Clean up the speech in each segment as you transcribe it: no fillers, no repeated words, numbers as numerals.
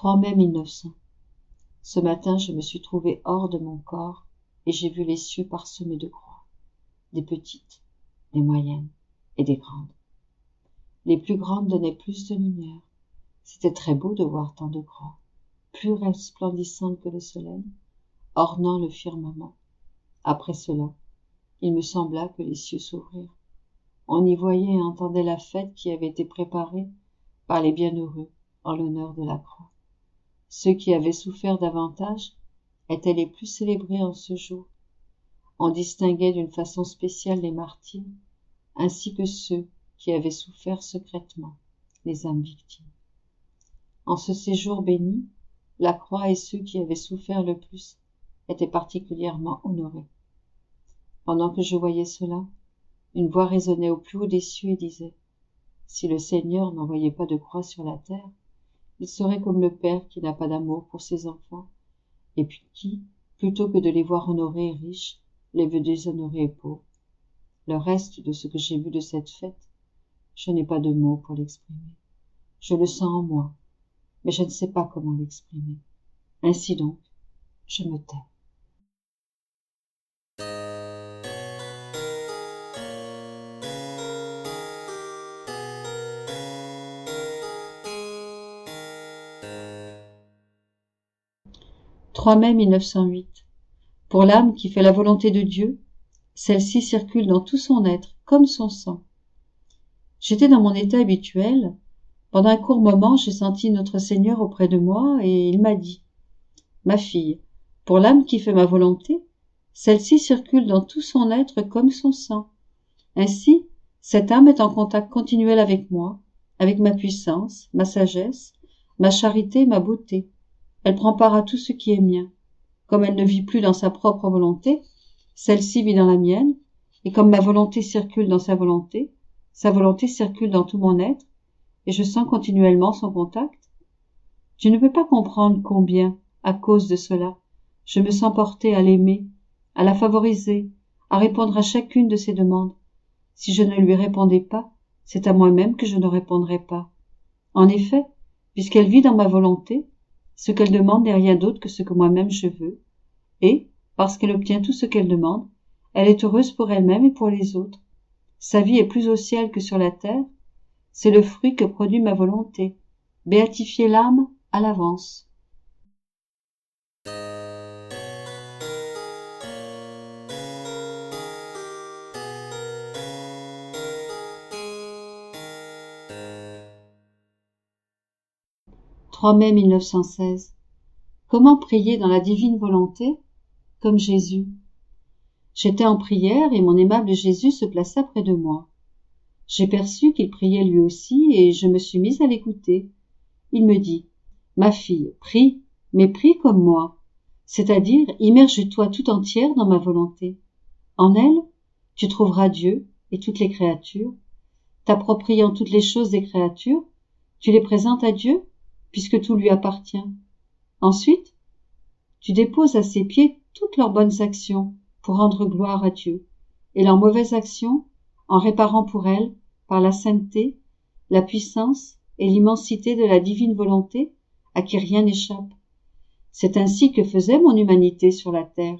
3 mai 1900. Ce matin, je me suis trouvée hors de mon corps et j'ai vu les cieux parsemés de croix, des petites, des moyennes et des grandes. Les plus grandes donnaient plus de lumière. C'était très beau de voir tant de croix, plus resplendissantes que le soleil, ornant le firmament. Après cela, il me sembla que les cieux s'ouvrirent. On y voyait et entendait la fête qui avait été préparée par les bienheureux en l'honneur de la croix. Ceux qui avaient souffert davantage étaient les plus célébrés en ce jour. On distinguait d'une façon spéciale les martyrs, ainsi que ceux qui avaient souffert secrètement, les âmes victimes. En ce séjour béni, la croix et ceux qui avaient souffert le plus étaient particulièrement honorés. Pendant que je voyais cela, une voix résonnait au plus haut des cieux et disait « Si le Seigneur n'envoyait pas de croix sur la terre, il serait comme le père qui n'a pas d'amour pour ses enfants, et puis qui, plutôt que de les voir honorés et riches, les veut déshonorer et pauvres. Le reste de ce que j'ai vu de cette fête, je n'ai pas de mots pour l'exprimer. Je le sens en moi, mais je ne sais pas comment l'exprimer. Ainsi donc, je me tais. » 3 mai 1908. Pour l'âme qui fait la volonté de Dieu, celle-ci circule dans tout son être, comme son sang. J'étais dans mon état habituel. Pendant un court moment, j'ai senti notre Seigneur auprès de moi et il m'a dit « Ma fille, pour l'âme qui fait ma volonté, celle-ci circule dans tout son être comme son sang. Ainsi, cette âme est en contact continuel avec moi, avec ma puissance, ma sagesse, ma charité, ma beauté. Elle prend part à tout ce qui est mien. Comme elle ne vit plus dans sa propre volonté, celle-ci vit dans la mienne, et comme ma volonté circule dans sa volonté circule dans tout mon être, et je sens continuellement son contact. Je ne peux pas comprendre combien, à cause de cela, je me sens portée à l'aimer, à la favoriser, à répondre à chacune de ses demandes. Si je ne lui répondais pas, c'est à moi-même que je ne répondrais pas. En effet, puisqu'elle vit dans ma volonté, ce qu'elle demande n'est rien d'autre que ce que moi-même je veux, et, parce qu'elle obtient tout ce qu'elle demande, elle est heureuse pour elle-même et pour les autres. Sa vie est plus au ciel que sur la terre, c'est le fruit que produit ma volonté. Béatifier l'âme à l'avance. « 3 mai 1916. Comment prier dans la divine volonté? Comme Jésus. J'étais en prière et mon aimable Jésus se plaça près de moi. J'ai perçu qu'il priait lui aussi et je me suis mise à l'écouter. Il me dit « Ma fille, prie, mais prie comme moi, c'est-à-dire immerge-toi tout entière dans ma volonté. En elle, tu trouveras Dieu et toutes les créatures. T'appropriant toutes les choses des créatures, tu les présentes à Dieu, puisque tout lui appartient. Ensuite, tu déposes à ses pieds toutes leurs bonnes actions pour rendre gloire à Dieu, et leurs mauvaises actions en réparant pour elles, par la sainteté, la puissance et l'immensité de la divine volonté à qui rien n'échappe. C'est ainsi que faisait mon humanité sur la terre.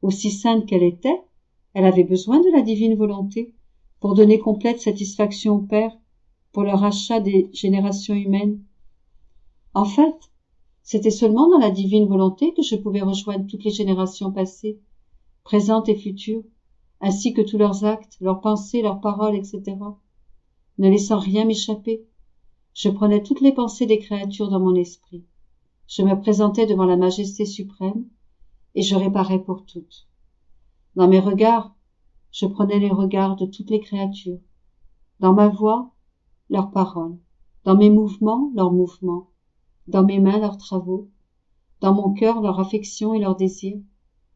Aussi sainte qu'elle était, elle avait besoin de la divine volonté pour donner complète satisfaction au Père, pour le rachat des générations humaines. En fait, c'était seulement dans la divine volonté que je pouvais rejoindre toutes les générations passées, présentes et futures, ainsi que tous leurs actes, leurs pensées, leurs paroles, etc. Ne laissant rien m'échapper, je prenais toutes les pensées des créatures dans mon esprit. Je me présentais devant la majesté suprême et je réparais pour toutes. Dans mes regards, je prenais les regards de toutes les créatures. Dans ma voix, leurs paroles. Dans mes mouvements, leurs mouvements. Dans mes mains, leurs travaux. Dans mon cœur, leur affection et leurs désirs.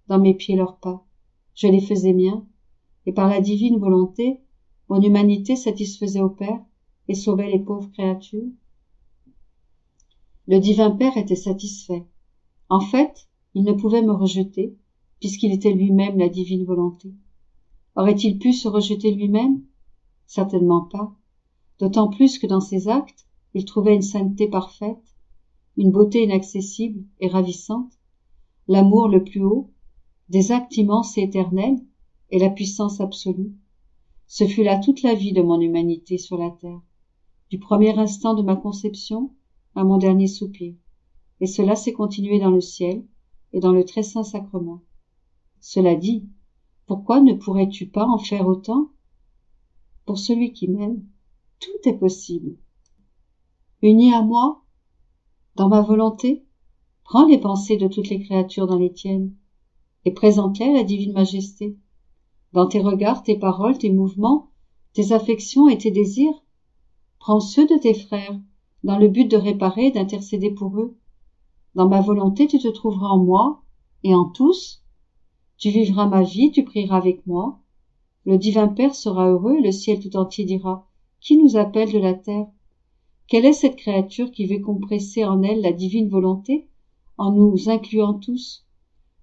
Dans mes pieds, leurs pas. Je les faisais miens, et par la divine volonté, mon humanité satisfaisait au Père et sauvait les pauvres créatures. Le divin Père était satisfait. En fait, il ne pouvait me rejeter, puisqu'il était lui-même la divine volonté. Aurait-il pu se rejeter lui-même? Certainement pas, d'autant plus que dans ses actes, il trouvait une sainteté parfaite, une beauté inaccessible et ravissante, l'amour le plus haut, des actes immenses et éternels, et la puissance absolue. Ce fut là toute la vie de mon humanité sur la terre, du premier instant de ma conception à mon dernier soupir, et cela s'est continué dans le ciel et dans le très saint sacrement. Cela dit, pourquoi ne pourrais-tu pas en faire autant? Pour celui qui m'aime, tout est possible. Uni à moi, dans ma volonté, prends les pensées de toutes les créatures dans les tiennes, et présente-les à la divine majesté. Dans tes regards, tes paroles, tes mouvements, tes affections et tes désirs, prends ceux de tes frères, dans le but de réparer et d'intercéder pour eux. Dans ma volonté, tu te trouveras en moi, et en tous. Tu vivras ma vie, tu prieras avec moi. Le divin Père sera heureux, et le ciel tout entier dira, qui nous appelle de la terre? Quelle est cette créature qui veut compresser en elle la divine volonté, en nous incluant tous?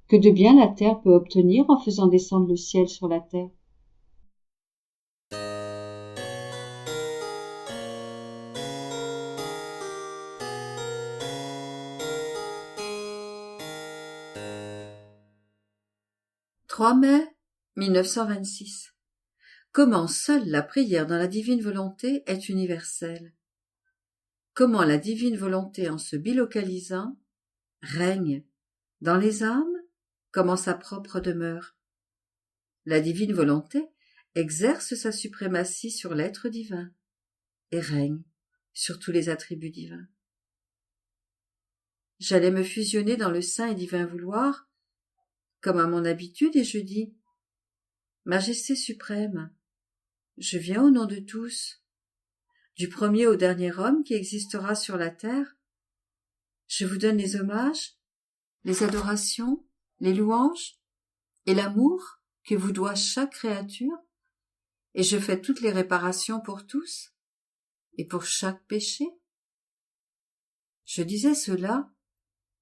Que de bien la terre peut obtenir en faisant descendre le ciel sur la terre. « 3 mai 1926. Comment seule la prière dans la divine volonté est universelle. Comment la divine volonté, en se bilocalisant, règne dans les âmes comme en sa propre demeure. La divine volonté exerce sa suprématie sur l'être divin et règne sur tous les attributs divins. J'allais me fusionner dans le saint et divin vouloir, comme à mon habitude, et je dis « Majesté suprême, je viens au nom de tous, du premier au dernier homme qui existera sur la terre. Je vous donne les hommages, les adorations, les louanges et l'amour que vous doit chaque créature, et je fais toutes les réparations pour tous et pour chaque péché. » Je disais cela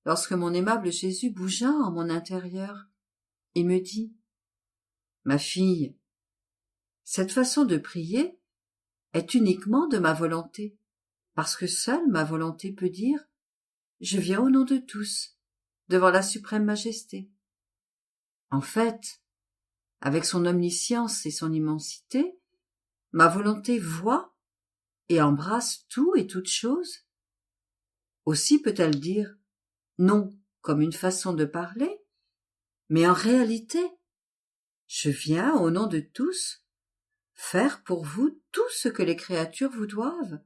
lorsque mon aimable Jésus bougea en mon intérieur et me dit « Ma fille, cette façon de prier est uniquement de ma volonté, parce que seule ma volonté peut dire « Je viens au nom de tous, devant la suprême majesté. » En fait, avec son omniscience et son immensité, ma volonté voit et embrasse tout et toute chose. Aussi peut-elle dire non comme une façon de parler, mais en réalité, je viens au nom de tous faire pour vous tout ce que les créatures vous doivent.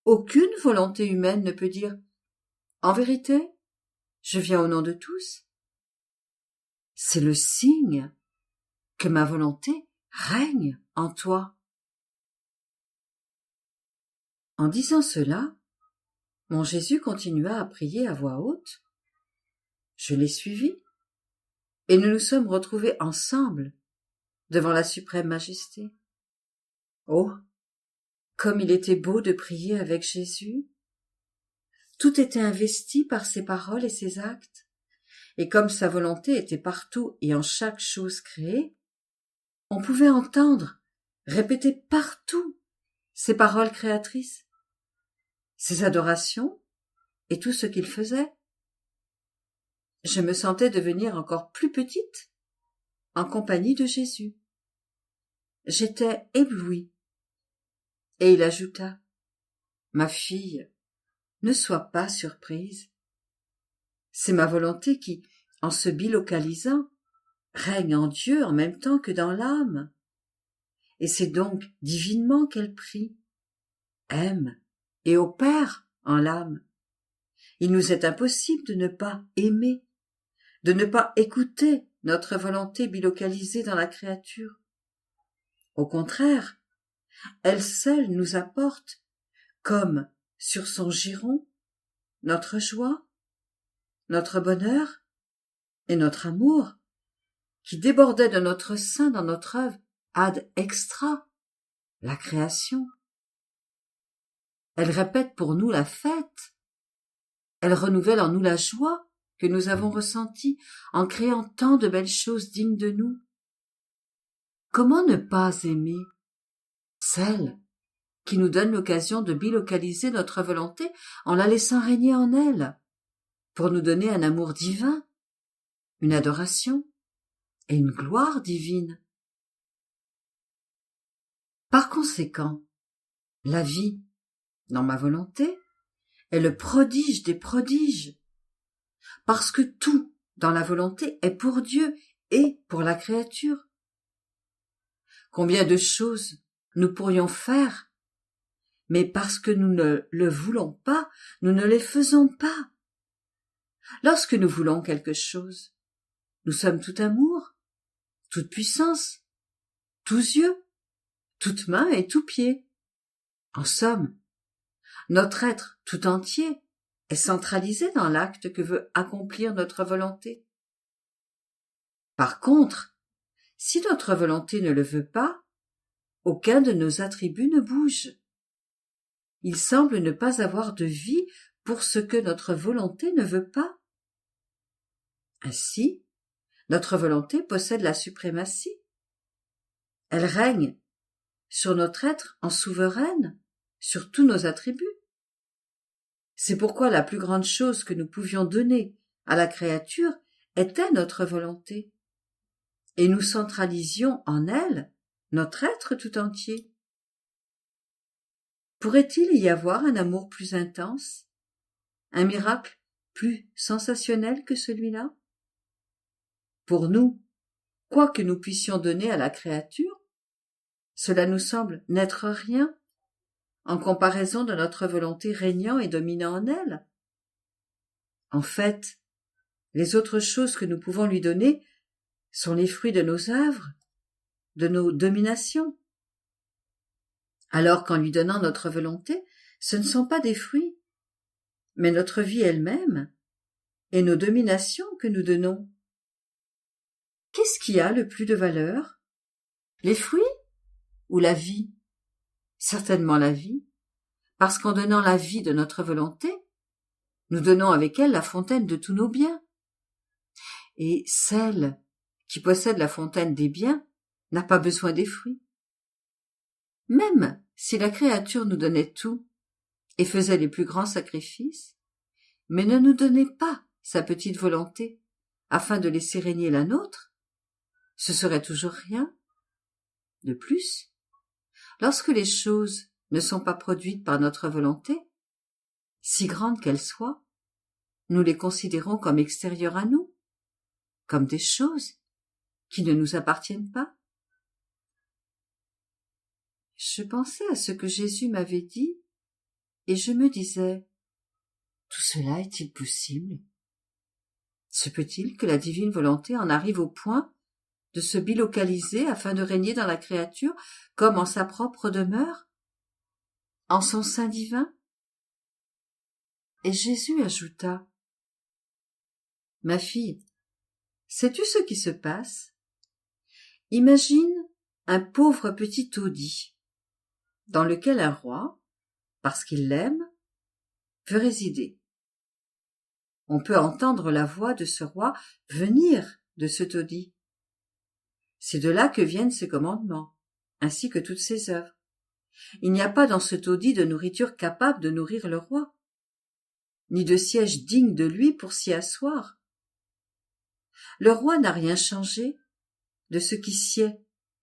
Aucune volonté humaine ne peut dire en vérité, je viens au nom de tous. C'est le signe que ma volonté règne en toi. En disant cela, mon Jésus continua à prier à voix haute. Je l'ai suivi, et nous nous sommes retrouvés ensemble devant la suprême majesté. Oh, comme il était beau de prier avec Jésus! Tout était investi par ses paroles et ses actes, et comme sa volonté était partout et en chaque chose créée, on pouvait entendre, répéter partout ses paroles créatrices, ses adorations et tout ce qu'il faisait. Je me sentais devenir encore plus petite en compagnie de Jésus. J'étais éblouie. Et il ajouta, « Ma fille, ne sois pas surprise. C'est ma volonté qui, en se bilocalisant, règne en Dieu en même temps que dans l'âme. Et c'est donc divinement qu'elle prie, aime et opère en l'âme. Il nous est impossible de ne pas aimer, de ne pas écouter notre volonté bilocalisée dans la créature. Au contraire, elle seule nous apporte, comme sur son giron, notre joie, notre bonheur et notre amour, qui débordait de notre sein dans notre œuvre ad extra, la création. Elle répète pour nous la fête. Elle renouvelle en nous la joie que nous avons ressentie en créant tant de belles choses dignes de nous. Comment ne pas aimer celle qui nous donne l'occasion de bilocaliser notre volonté en la laissant régner en elle, pour nous donner un amour divin, une adoration et une gloire divine. Par conséquent, la vie, dans ma volonté, est le prodige des prodiges, parce que tout dans la volonté est pour Dieu et pour la créature. Combien de choses nous pourrions faire, mais parce que nous ne le voulons pas, nous ne les faisons pas. Lorsque nous voulons quelque chose, nous sommes tout amour, toute puissance, tous yeux, toute main et tout pied. En somme, notre être tout entier est centralisé dans l'acte que veut accomplir notre volonté. Par contre, si notre volonté ne le veut pas, aucun de nos attributs ne bouge. Il semble ne pas avoir de vie pour ce que notre volonté ne veut pas. Ainsi, notre volonté possède la suprématie. Elle règne sur notre être en souveraine, sur tous nos attributs. C'est pourquoi la plus grande chose que nous pouvions donner à la créature était notre volonté, et nous centralisions en elle notre être tout entier. Pourrait-il y avoir un amour plus intense, un miracle plus sensationnel que celui-là? Pour nous, quoi que nous puissions donner à la créature, cela nous semble n'être rien en comparaison de notre volonté régnant et dominant en elle. En fait, les autres choses que nous pouvons lui donner sont les fruits de nos œuvres, de nos dominations. Alors qu'en lui donnant notre volonté, ce ne sont pas des fruits, mais notre vie elle-même et nos dominations que nous donnons. Qu'est-ce qui a le plus de valeur? Les fruits ou la vie? Certainement la vie, parce qu'en donnant la vie de notre volonté, nous donnons avec elle la fontaine de tous nos biens. Et celle qui possède la fontaine des biens n'a pas besoin des fruits. Même si la créature nous donnait tout et faisait les plus grands sacrifices, mais ne nous donnait pas sa petite volonté afin de laisser régner la nôtre, ce serait toujours rien. De plus, lorsque les choses ne sont pas produites par notre volonté, si grandes qu'elles soient, nous les considérons comme extérieures à nous, comme des choses qui ne nous appartiennent pas. Je pensais à ce que Jésus m'avait dit, et je me disais, tout cela est-il possible? Se peut-il que la divine volonté en arrive au point de se bilocaliser afin de régner dans la créature comme en sa propre demeure, en son sein divin? Et Jésus ajouta, ma fille, sais-tu ce qui se passe? Imagine un pauvre petit taudis, dans lequel un roi, parce qu'il l'aime, veut résider. On peut entendre la voix de ce roi venir de ce taudis. C'est de là que viennent ses commandements, ainsi que toutes ses œuvres. Il n'y a pas dans ce taudis de nourriture capable de nourrir le roi, ni de siège digne de lui pour s'y asseoir. Le roi n'a rien changé de ce qui sied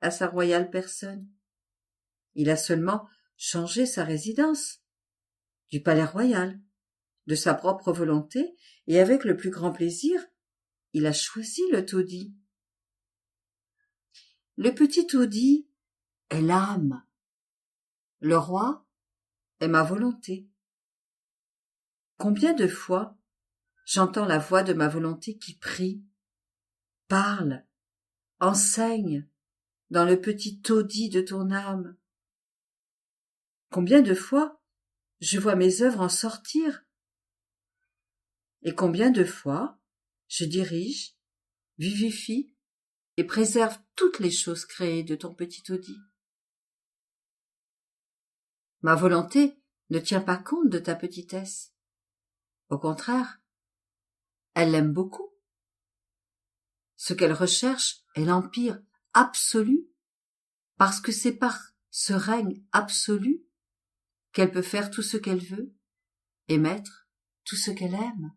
à sa royale personne. Il a seulement changé sa résidence, du palais royal, de sa propre volonté, et avec le plus grand plaisir, il a choisi le taudis. Le petit taudis est l'âme. Le roi est ma volonté. Combien de fois j'entends la voix de ma volonté qui prie, parle, enseigne dans le petit taudis de ton âme. Combien de fois je vois mes œuvres en sortir, et combien de fois je dirige, vivifie et préserve toutes les choses créées de ton petit taudis. Ma volonté ne tient pas compte de ta petitesse. Au contraire, elle l'aime beaucoup. Ce qu'elle recherche est l'empire absolu, parce que c'est par ce règne absolu qu'elle peut faire tout ce qu'elle veut et mettre tout ce qu'elle aime.